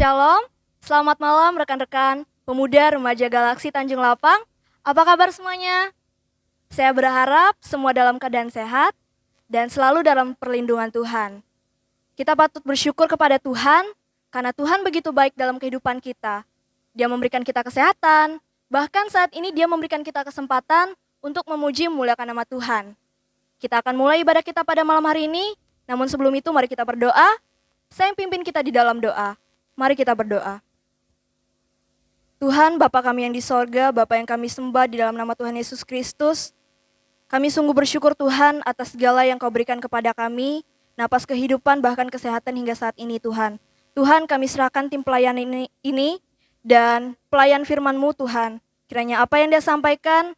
Shalom, selamat malam rekan-rekan pemuda remaja Galaksi Tanjung Lapang. Apa kabar semuanya? Saya berharap semua dalam keadaan sehat dan selalu dalam perlindungan Tuhan. Kita patut bersyukur kepada Tuhan karena Tuhan begitu baik dalam kehidupan kita. Dia memberikan kita kesehatan, bahkan saat ini Dia memberikan kita kesempatan untuk memuji memuliakan nama Tuhan. Kita akan mulai ibadah kita pada malam hari ini, namun sebelum itu mari kita berdoa. Saya yang pimpin kita di dalam doa. Mari kita berdoa. Tuhan, Bapa kami yang di sorga, Bapa yang kami sembah di dalam nama Tuhan Yesus Kristus, kami sungguh bersyukur Tuhan atas segala yang Kau berikan kepada kami, napas kehidupan bahkan kesehatan hingga saat ini Tuhan. Tuhan, kami serahkan tim pelayan ini dan pelayan firman-Mu Tuhan. Kiranya apa yang Dia sampaikan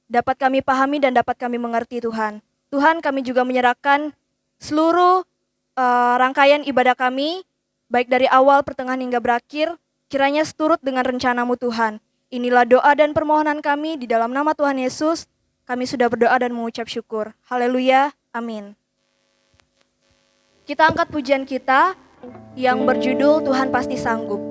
dapat kami pahami dan dapat kami mengerti Tuhan. Tuhan, kami juga menyerahkan seluruh rangkaian ibadah kami, baik dari awal, pertengahan hingga berakhir, kiranya seturut dengan rencana-Mu Tuhan. Inilah doa dan permohonan kami di dalam nama Tuhan Yesus. Kami sudah berdoa dan mengucap syukur. Haleluya, amin. Kita angkat pujian kita yang berjudul Tuhan Pasti Sanggup.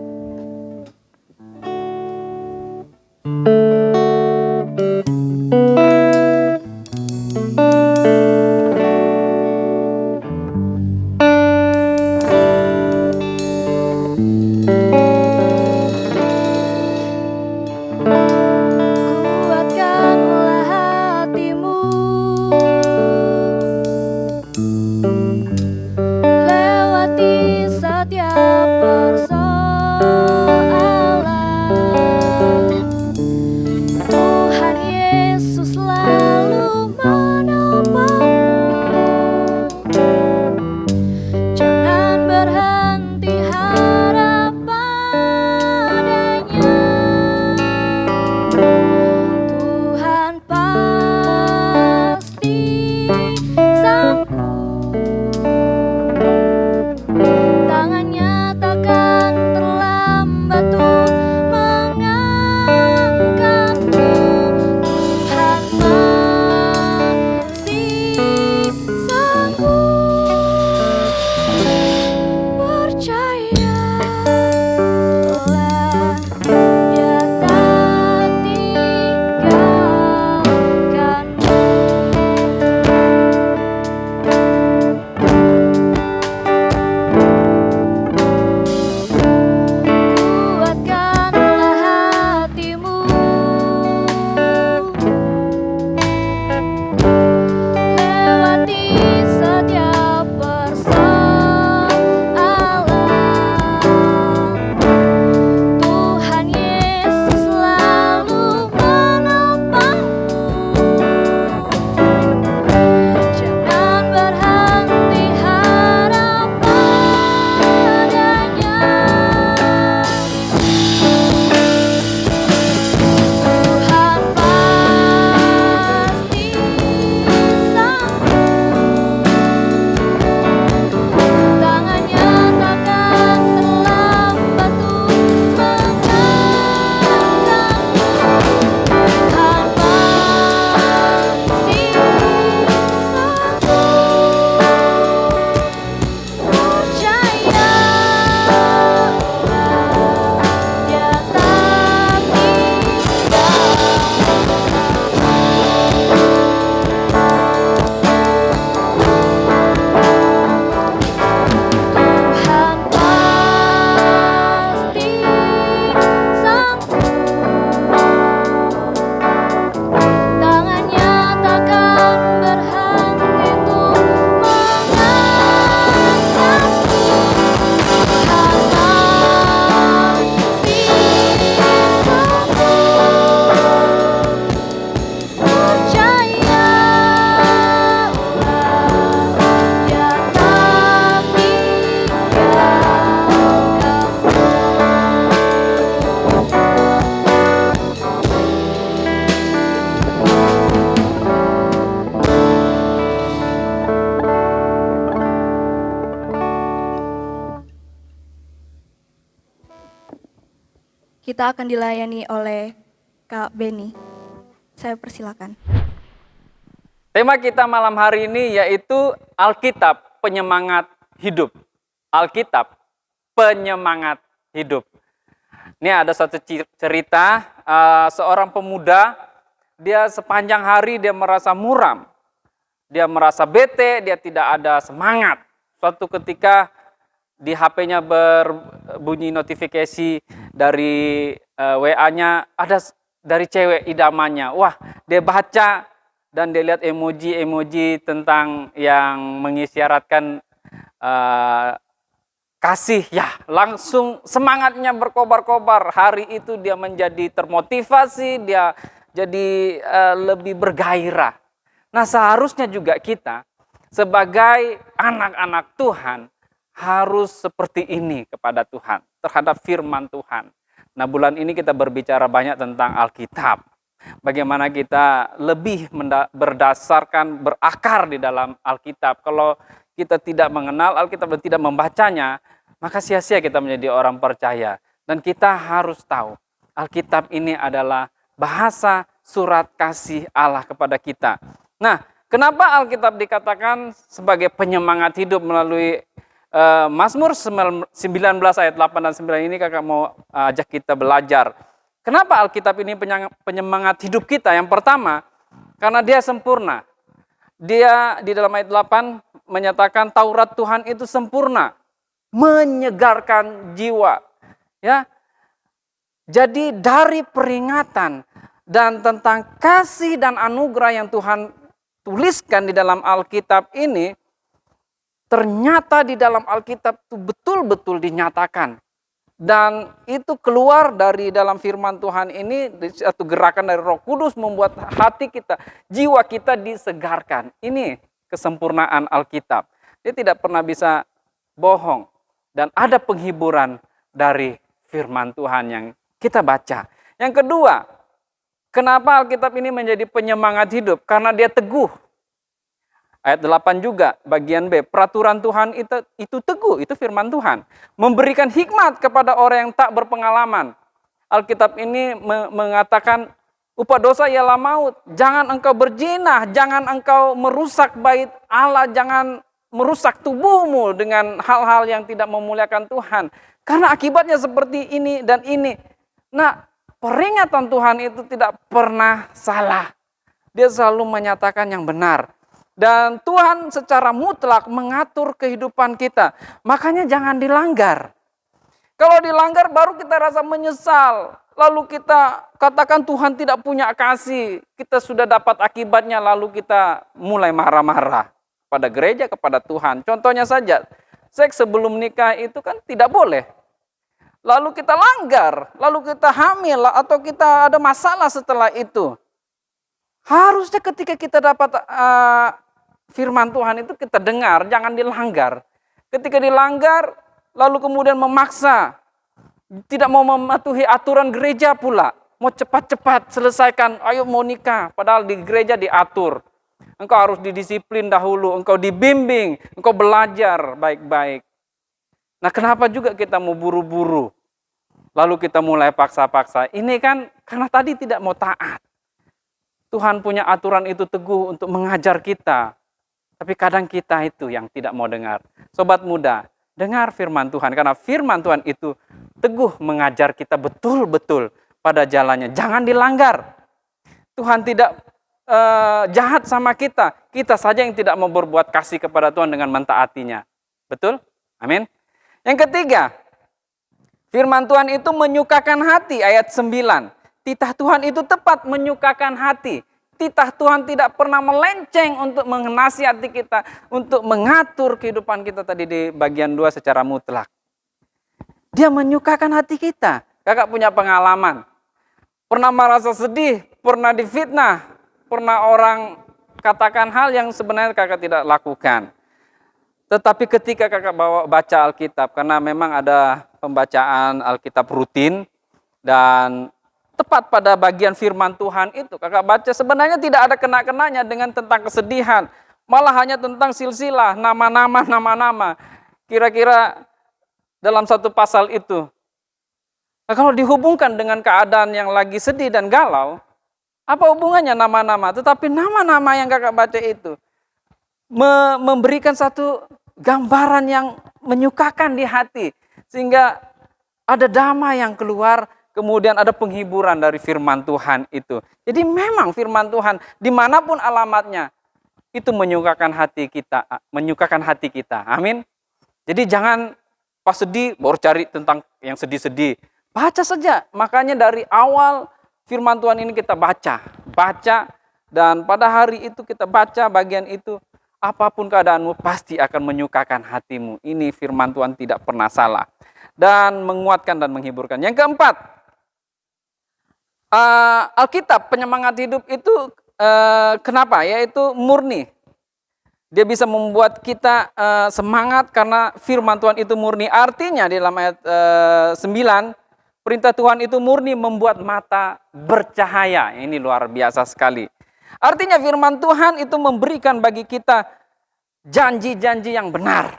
Kita akan dilayani oleh Kak Beni. Saya persilakan. Tema kita malam hari ini yaitu Alkitab Penyemangat Hidup. Alkitab Penyemangat hidup. Ini ada satu cerita, seorang pemuda, dia sepanjang hari dia merasa muram. Dia merasa bete, dia tidak ada semangat. Suatu ketika di HP-nya berbunyi notifikasi dari WA-nya, ada dari cewek idamannya. Wah, dia baca dan dia lihat emoji-emoji tentang yang mengisyaratkan kasih. Ya, langsung semangatnya berkobar-kobar. Hari itu dia menjadi termotivasi, dia jadi lebih bergairah. Nah, seharusnya juga kita sebagai anak-anak Tuhan harus seperti ini kepada Tuhan, terhadap firman Tuhan. Nah, bulan ini kita berbicara banyak tentang Alkitab. Bagaimana kita lebih berdasarkan, berakar di dalam Alkitab. Kalau kita tidak mengenal Alkitab dan tidak membacanya, maka sia-sia kita menjadi orang percaya. Dan kita harus tahu, Alkitab ini adalah bahasa surat kasih Allah kepada kita. Nah, kenapa Alkitab dikatakan sebagai penyemangat hidup melalui Mazmur 19 ayat 8 dan 9 ini kakak mau ajak kita belajar. Kenapa Alkitab ini penyemangat hidup kita? Yang pertama, karena dia sempurna. Dia di dalam ayat 8 menyatakan Taurat Tuhan itu sempurna, menyegarkan jiwa. Ya. Jadi dari peringatan dan tentang kasih dan anugerah yang Tuhan tuliskan di dalam Alkitab ini, ternyata di dalam Alkitab itu betul-betul dinyatakan. Dan itu keluar dari dalam firman Tuhan ini, satu gerakan dari Roh Kudus membuat hati kita, jiwa kita disegarkan. Ini kesempurnaan Alkitab. Dia tidak pernah bisa bohong. Dan ada penghiburan dari firman Tuhan yang kita baca. Yang kedua, kenapa Alkitab ini menjadi penyemangat hidup? Karena dia teguh. Ayat 8 juga, bagian B, peraturan Tuhan itu teguh, itu firman Tuhan. Memberikan hikmat kepada orang yang tak berpengalaman. Alkitab ini mengatakan, upah dosa ialah maut. Jangan engkau berzinah, jangan engkau merusak bait Allah, jangan merusak tubuhmu dengan hal-hal yang tidak memuliakan Tuhan. Karena akibatnya seperti ini dan ini. Nah, peringatan Tuhan itu tidak pernah salah. Dia selalu menyatakan yang benar. Dan Tuhan secara mutlak mengatur kehidupan kita. Makanya jangan dilanggar. Kalau dilanggar baru kita rasa menyesal. Lalu kita katakan Tuhan tidak punya kasih. Kita sudah dapat akibatnya lalu kita mulai marah-marah. Pada gereja, kepada Tuhan. Contohnya saja, seks sebelum nikah itu kan tidak boleh. Lalu kita langgar, lalu kita hamil atau kita ada masalah setelah itu. Harusnya ketika kita dapat firman Tuhan itu kita dengar, jangan dilanggar. Ketika dilanggar, lalu kemudian memaksa, tidak mau mematuhi aturan gereja pula. Mau cepat-cepat selesaikan, ayo mau nikah. Padahal di gereja diatur. Engkau harus didisiplin dahulu, engkau dibimbing, engkau belajar baik-baik. Nah, kenapa juga kita mau buru-buru? Lalu kita mulai paksa-paksa. Ini kan karena tadi tidak mau taat. Tuhan punya aturan itu teguh untuk mengajar kita. Tapi kadang kita itu yang tidak mau dengar. Sobat muda, dengar firman Tuhan. Karena firman Tuhan itu teguh mengajar kita betul-betul pada jalannya. Jangan dilanggar. Tuhan tidak jahat sama kita. Kita saja yang tidak mau berbuat kasih kepada Tuhan dengan mentaatinya. Betul? Amin. Yang ketiga, firman Tuhan itu menyukakan hati. Ayat 9. Titah Tuhan itu tepat menyukakan hati. Titah Tuhan tidak pernah melenceng untuk menasihati kita, untuk mengatur kehidupan kita tadi di bagian 2 secara mutlak. Dia menyukakan hati kita. Kakak punya pengalaman. Pernah merasa sedih, pernah difitnah, pernah orang katakan hal yang sebenarnya kakak tidak lakukan. Tetapi ketika kakak baca Alkitab, karena memang ada pembacaan Alkitab rutin, dan tepat pada bagian firman Tuhan itu, kakak baca sebenarnya tidak ada kena-kenanya dengan tentang kesedihan. Malah hanya tentang silsilah, nama-nama. Kira-kira dalam satu pasal itu. Nah, kalau dihubungkan dengan keadaan yang lagi sedih dan galau, apa hubungannya nama-nama? Tetapi nama-nama yang kakak baca itu memberikan satu gambaran yang menyukakan di hati. Sehingga Ada damai yang keluar, kemudian ada penghiburan dari firman Tuhan itu. Jadi memang firman Tuhan dimanapun alamatnya itu menyukakan hati kita, menyukakan hati kita. Amin. Jadi jangan pas sedih baru cari tentang yang sedih-sedih. Baca saja. Makanya dari awal firman Tuhan ini kita baca, dan pada hari itu kita baca bagian itu, apapun keadaanmu pasti akan menyukakan hatimu. Ini firman Tuhan tidak pernah salah dan menguatkan dan menghiburkan. Yang keempat, Alkitab penyemangat hidup itu kenapa? Yaitu murni. Dia bisa membuat kita semangat karena firman Tuhan itu murni. Artinya di dalam ayat 9, perintah Tuhan itu murni membuat mata bercahaya. Ini luar biasa sekali. Artinya firman Tuhan itu memberikan bagi kita janji-janji yang benar.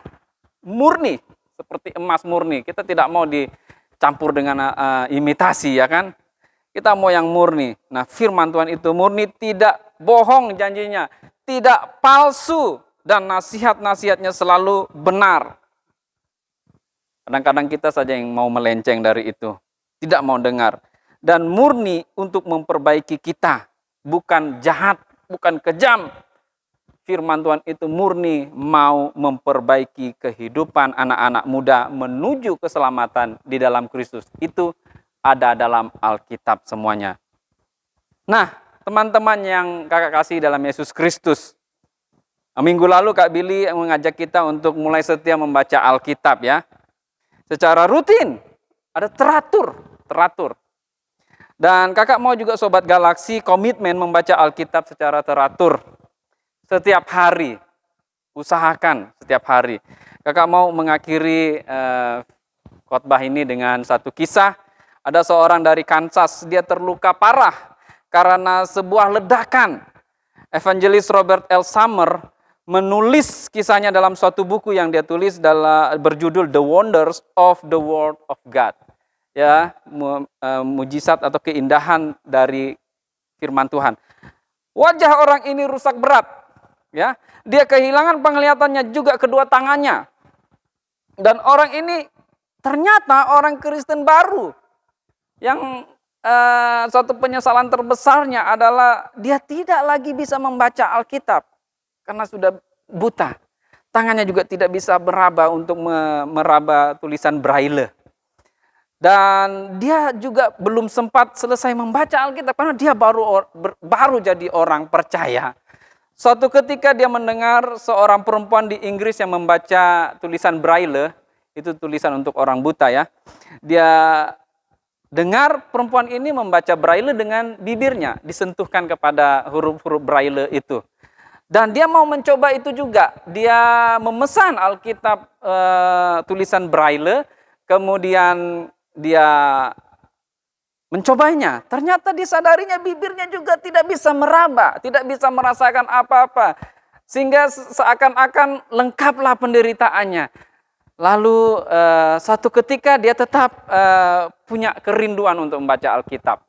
Murni, seperti emas murni. Kita tidak mau dicampur dengan imitasi, ya kan? Kita mau yang murni. Nah, firman Tuhan itu murni, tidak bohong janjinya, tidak palsu, dan nasihat-nasihatnya selalu benar. Kadang-kadang kita saja yang mau melenceng dari itu, tidak mau dengar. Dan murni untuk memperbaiki kita, bukan jahat, bukan kejam. Firman Tuhan itu murni mau memperbaiki kehidupan anak-anak muda menuju keselamatan di dalam Kristus. Itu ada dalam Alkitab semuanya. Nah, teman-teman yang kakak kasih dalam Yesus Kristus, minggu lalu Kak Billy mengajak kita untuk mulai setia membaca Alkitab ya. Secara rutin, ada teratur. Dan kakak mau juga Sobat Galaksi komitmen membaca Alkitab secara teratur. Setiap hari, usahakan setiap hari. Kakak mau mengakhiri khotbah ini dengan satu kisah. Ada seorang dari Kansas, dia terluka parah karena sebuah ledakan. Evangelis Robert L. Summer menulis kisahnya dalam suatu buku yang dia tulis berjudul The Wonders of the Word of God. Ya, mujizat atau keindahan dari firman Tuhan. Wajah orang ini rusak berat. Ya, dia kehilangan penglihatannya juga kedua tangannya. Dan orang ini ternyata orang Kristen baru. Yang suatu penyesalan terbesarnya adalah dia tidak lagi bisa membaca Alkitab karena sudah buta. Tangannya juga tidak bisa meraba untuk meraba tulisan Braille. Dan dia juga belum sempat selesai membaca Alkitab karena dia baru jadi orang percaya. Suatu ketika dia mendengar seorang perempuan di Inggris yang membaca tulisan Braille, itu tulisan untuk orang buta ya. Dia dengar perempuan ini membaca Braille dengan bibirnya, disentuhkan kepada huruf-huruf Braille itu. Dan dia mau mencoba itu juga. Dia memesan Alkitab tulisan Braille, kemudian dia mencobanya. Ternyata disadarinya bibirnya juga tidak bisa meraba, tidak bisa merasakan apa-apa. Sehingga seakan-akan lengkaplah penderitaannya. Lalu suatu ketika dia tetap punya kerinduan untuk membaca Alkitab.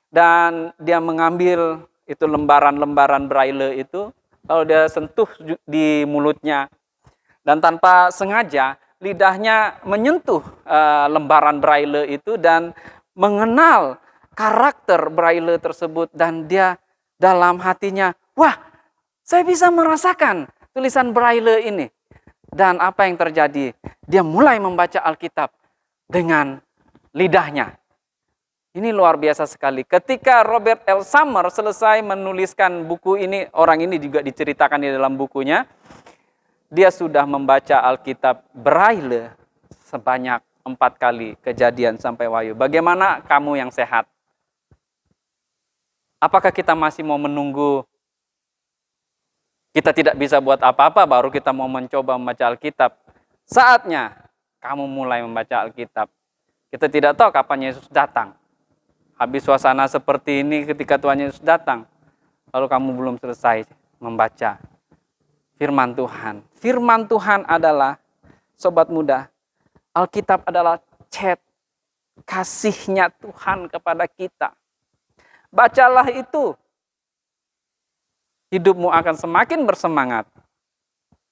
Dan dia mengambil itu lembaran-lembaran Braille itu, lalu dia sentuh di mulutnya. Dan tanpa sengaja lidahnya menyentuh lembaran Braille itu dan mengenal karakter Braille tersebut. Dan dia dalam hatinya, wah, saya bisa merasakan tulisan Braille ini. Dan apa yang terjadi? Dia mulai membaca Alkitab dengan lidahnya. Ini luar biasa sekali. Ketika Robert L. Summer selesai menuliskan buku ini, orang ini juga diceritakan di dalam bukunya, dia sudah membaca Alkitab Braille sebanyak 4 kali, Kejadian sampai Wahyu. Bagaimana kamu yang sehat? Apakah kita masih mau menunggu kita tidak bisa buat apa-apa baru kita mau mencoba membaca Alkitab? Saatnya kamu mulai membaca Alkitab. Kita tidak tahu kapan Yesus datang. Habis suasana seperti ini ketika Tuhan Yesus datang, lalu kamu belum selesai membaca firman Tuhan. Firman Tuhan adalah, sobat muda, Alkitab adalah chat kasihnya Tuhan kepada kita. Bacalah itu. Hidupmu akan semakin bersemangat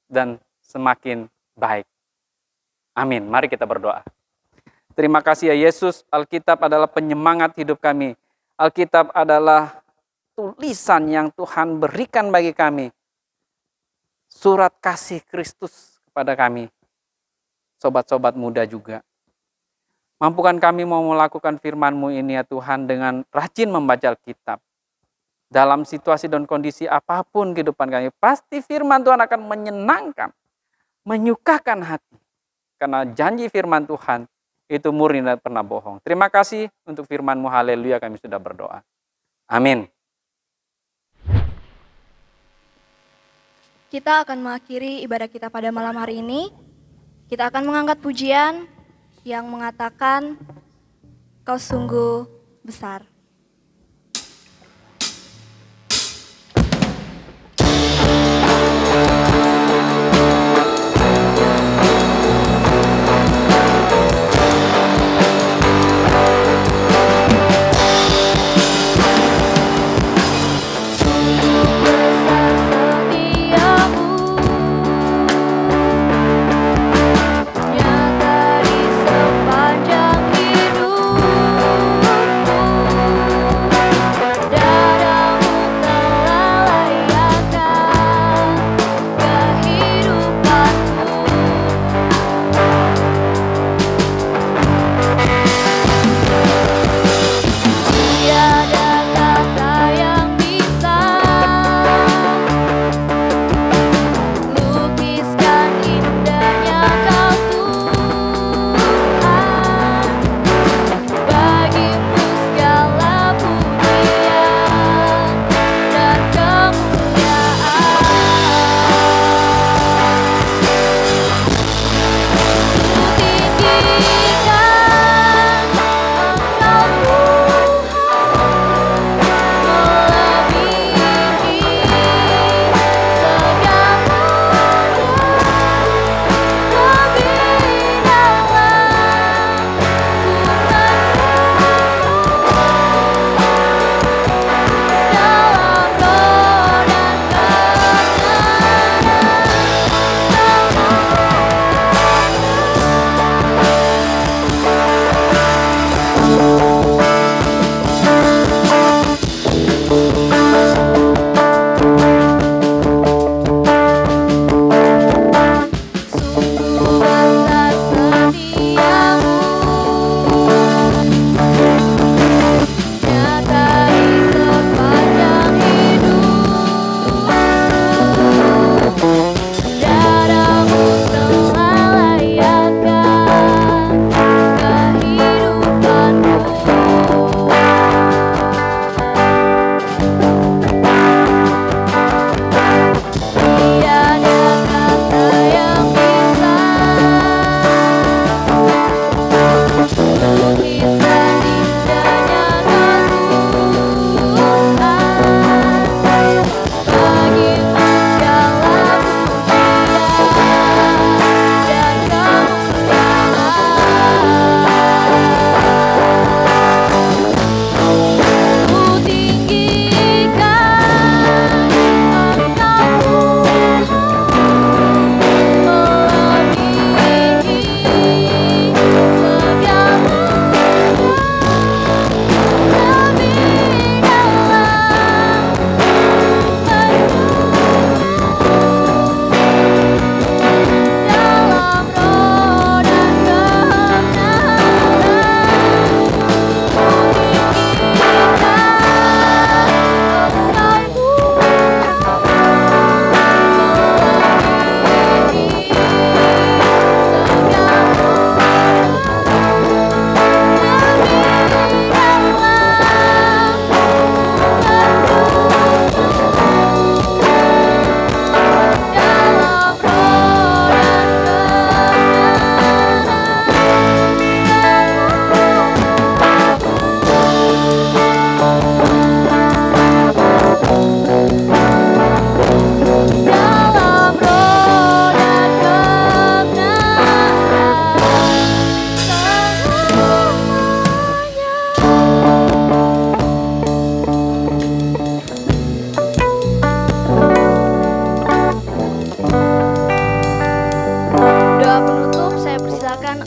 dan semakin baik. Amin. Mari kita berdoa. Terima kasih ya Yesus, Alkitab adalah penyemangat hidup kami. Alkitab adalah tulisan yang Tuhan berikan bagi kami. Surat kasih Kristus kepada kami. Sobat-sobat muda juga. Mampukan kami mau melakukan firman-Mu ini ya Tuhan dengan rajin membaca Alkitab. Dalam situasi dan kondisi apapun kehidupan kami, pasti firman Tuhan akan menyenangkan, menyukakan hati. Karena janji firman Tuhan itu murni dan pernah bohong. Terima kasih untuk firman-Mu, haleluya, kami sudah berdoa. Amin. Kita akan mengakhiri ibadah kita pada malam hari ini. Kita akan mengangkat pujian yang mengatakan, Kau sungguh besar.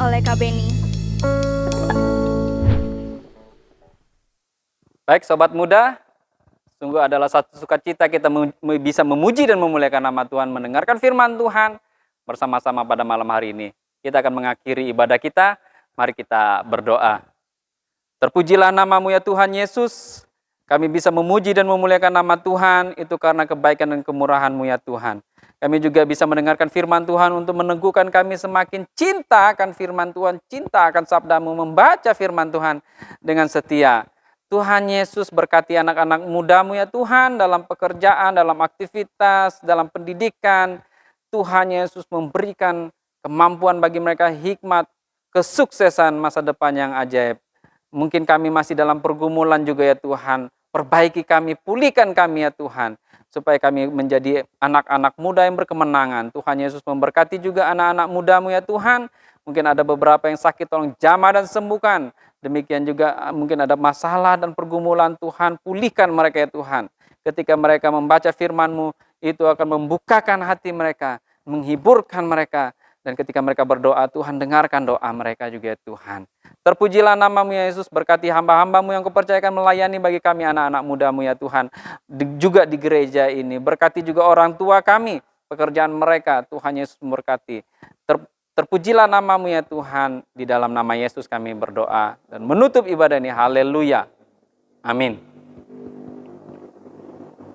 oleh Kak Beni. Baik sobat muda, sungguh adalah satu sukacita kita bisa memuji dan memuliakan nama Tuhan, mendengarkan firman Tuhan bersama-sama pada malam hari ini. Kita akan mengakhiri ibadah kita, mari kita berdoa. Terpujilah nama-Mu ya Tuhan Yesus, kami bisa memuji dan memuliakan nama Tuhan, itu karena kebaikan dan kemurahan-Mu ya Tuhan. Kami juga bisa mendengarkan firman Tuhan untuk meneguhkan kami semakin cinta akan firman Tuhan, cinta akan sabda-Mu, membaca firman Tuhan dengan setia. Tuhan Yesus berkati anak-anak muda-Mu ya Tuhan, dalam pekerjaan, dalam aktivitas, dalam pendidikan. Tuhan Yesus memberikan kemampuan bagi mereka, hikmat, kesuksesan masa depan yang ajaib. Mungkin kami masih dalam pergumulan juga ya Tuhan. Perbaiki kami, pulihkan kami ya Tuhan, supaya kami menjadi anak-anak muda yang berkemenangan. Tuhan Yesus memberkati juga anak-anak muda-Mu ya Tuhan. Mungkin ada beberapa yang sakit, tolong jamah dan sembuhkan. Demikian juga mungkin ada masalah dan pergumulan, Tuhan pulihkan mereka ya Tuhan. Ketika mereka membaca firman-Mu, itu akan membukakan hati mereka, menghiburkan mereka. Dan ketika mereka berdoa, Tuhan dengarkan doa mereka juga ya Tuhan. Terpujilah nama-Mu ya Yesus, berkati hamba-hamba-Mu yang Kupercayakan melayani bagi kami anak-anak muda-Mu ya Tuhan. Juga di gereja ini, berkati juga orang tua kami, pekerjaan mereka, Tuhan Yesus memberkati. Terpujilah nama-Mu ya Tuhan, di dalam nama Yesus kami berdoa dan menutup ibadah ini. Haleluya. Amin.